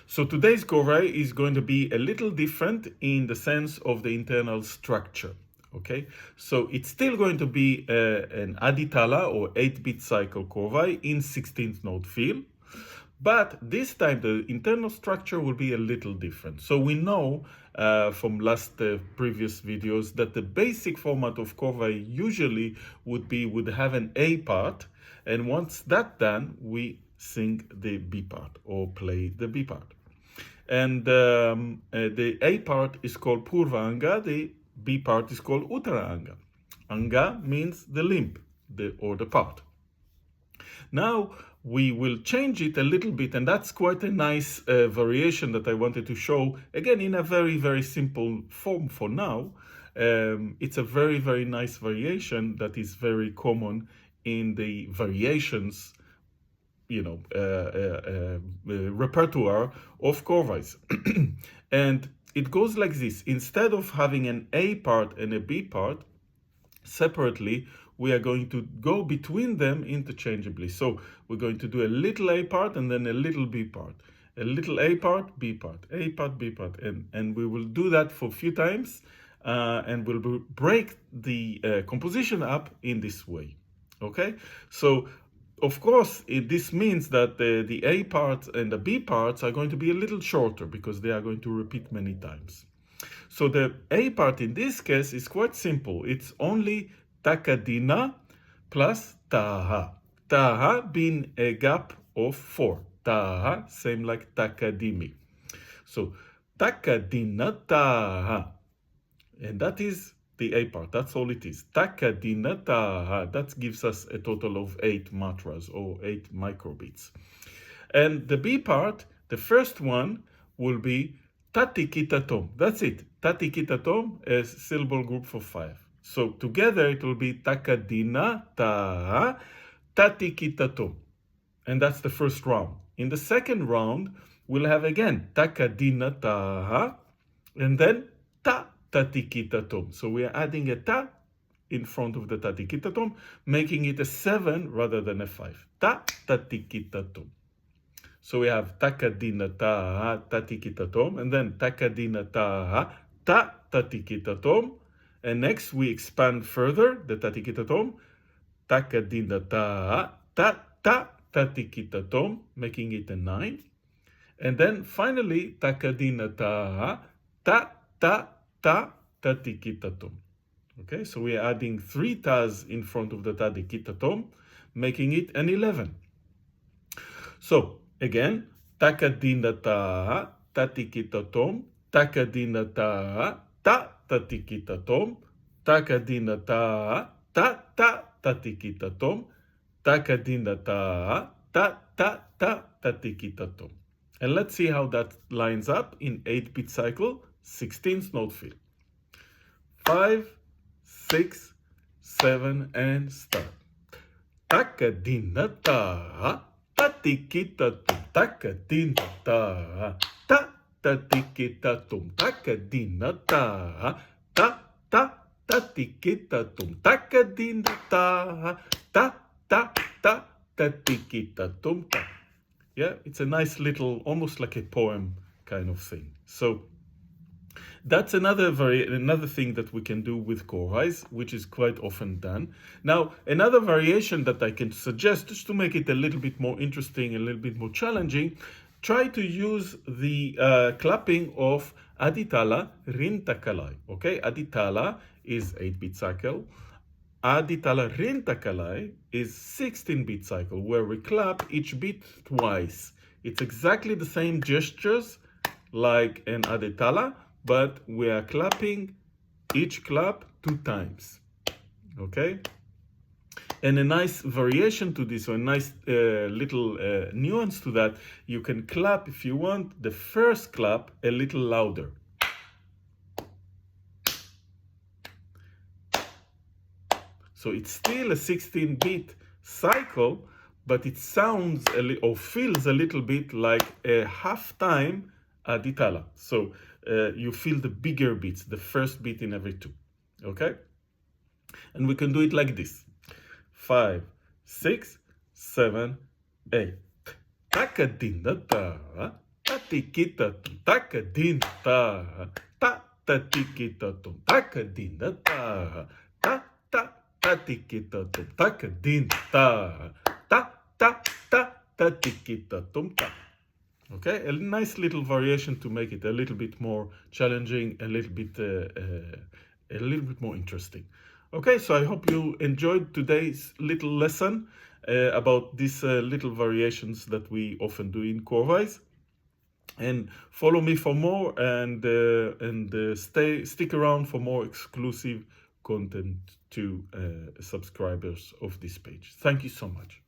So today's korvai is going to be a little different in the sense of the internal structure. Okay, so it's still going to be an Adi Tala or 8-bit cycle korvai in 16th note feel, but this time the internal structure will be a little different. So we know from previous videos that the basic format of korvai usually would have an A part, and once that's done, we sing the B part or play the B part. And the A part is called purvanga, the B part is called uttaranga. Anga means the limb, or the part. Now we will change it a little bit, and that's quite a nice variation that I wanted to show, again, in a very, very simple form for now. It's a very, very nice variation that is very common in the variations repertoire of korvais. And it goes like this. Instead of having an A part and a B part separately, we are going to go between them interchangeably. So we're going to do a little A part and then a little B part. A little A part, B part, A part, B part. And we will do that for a few times, and we'll break the composition up in this way. Okay? So of course, this means that the A parts and the B parts are going to be a little shorter because they are going to repeat many times. So the A part in this case is quite simple. It's only takadina plus taha. Taha being a gap of 4. Taha, same like takadimi. So takadina taha. And that is the A part, that's all it is. Takadina taha, that gives us a total of 8 matras or 8 microbeats. And the B part, the first one, will be tatikitatom. That's it. Tatikitatom, a syllable group for 5. So together it will be takadina taha, tatikitatom. And that's the first round. In the second round, we'll have again takadina taha, and then ta tatikitatom. So we are adding a ta in front of the tatikitatom, making it a 7 rather than a 5. Ta tatikitatom. So we have takadina taha tatikitatom, and then takadina taha ta tatikitatom. And next we expand further the tatikitatom, takadina taha ta ta tatikitatom, making it a 9. And then finally takadina taha ta ta ta tatikitatom. Okay, so we are adding 3 tas in front of the tatikitatom, making it an 11. So again, takadina taha tatikitatom, takadina taha ta tatikitatom, takadina taha ta ta tatikitatom, takadina taha ta ta ta tatikitatom. And let's see how that lines up in 8-bit cycle, 16th note feel. 5, 6, 7, and start. Takadina taha, tatikitatum, takadina taha, ta tatikitatum, takadina taha, ta ta tatikitatum, takadina taha, ta ta ta tatikitatum. Yeah, it's a nice little, almost like a poem kind of thing. So that's another thing that we can do with korvais, which is quite often done. Now, another variation that I can suggest, just to make it a little bit more interesting, a little bit more challenging, try to use the clapping of Adi Tala rintakalai. Okay, Adi Tala is 8-bit cycle. Adi Tala rintakalai is 16-bit cycle, where we clap each beat twice. It's exactly the same gestures like an Adi Tala, but we are clapping each clap 2 times. Okay? And a nice variation to this, or a nice little nuance to that, you can clap, if you want, the first clap a little louder. So it's still a 16-bit cycle, but it sounds or feels a little bit like a half-time Adi Tala. So you feel the bigger beats, the first beat in every 2. Okay? And we can do it like this. 5, 6, 7, 8. Takadina taha, tikita tum taka din ta ta tikita tum taka din ta ta tikita tum taka din ta ta tikita tum ta. Okay, a nice little variation to make it a little bit more challenging, a little bit more interesting. Okay, so I hope you enjoyed today's little lesson about these little variations that we often do in korvais. And follow me for more, and stick around for more exclusive content to subscribers of this page. Thank you so much.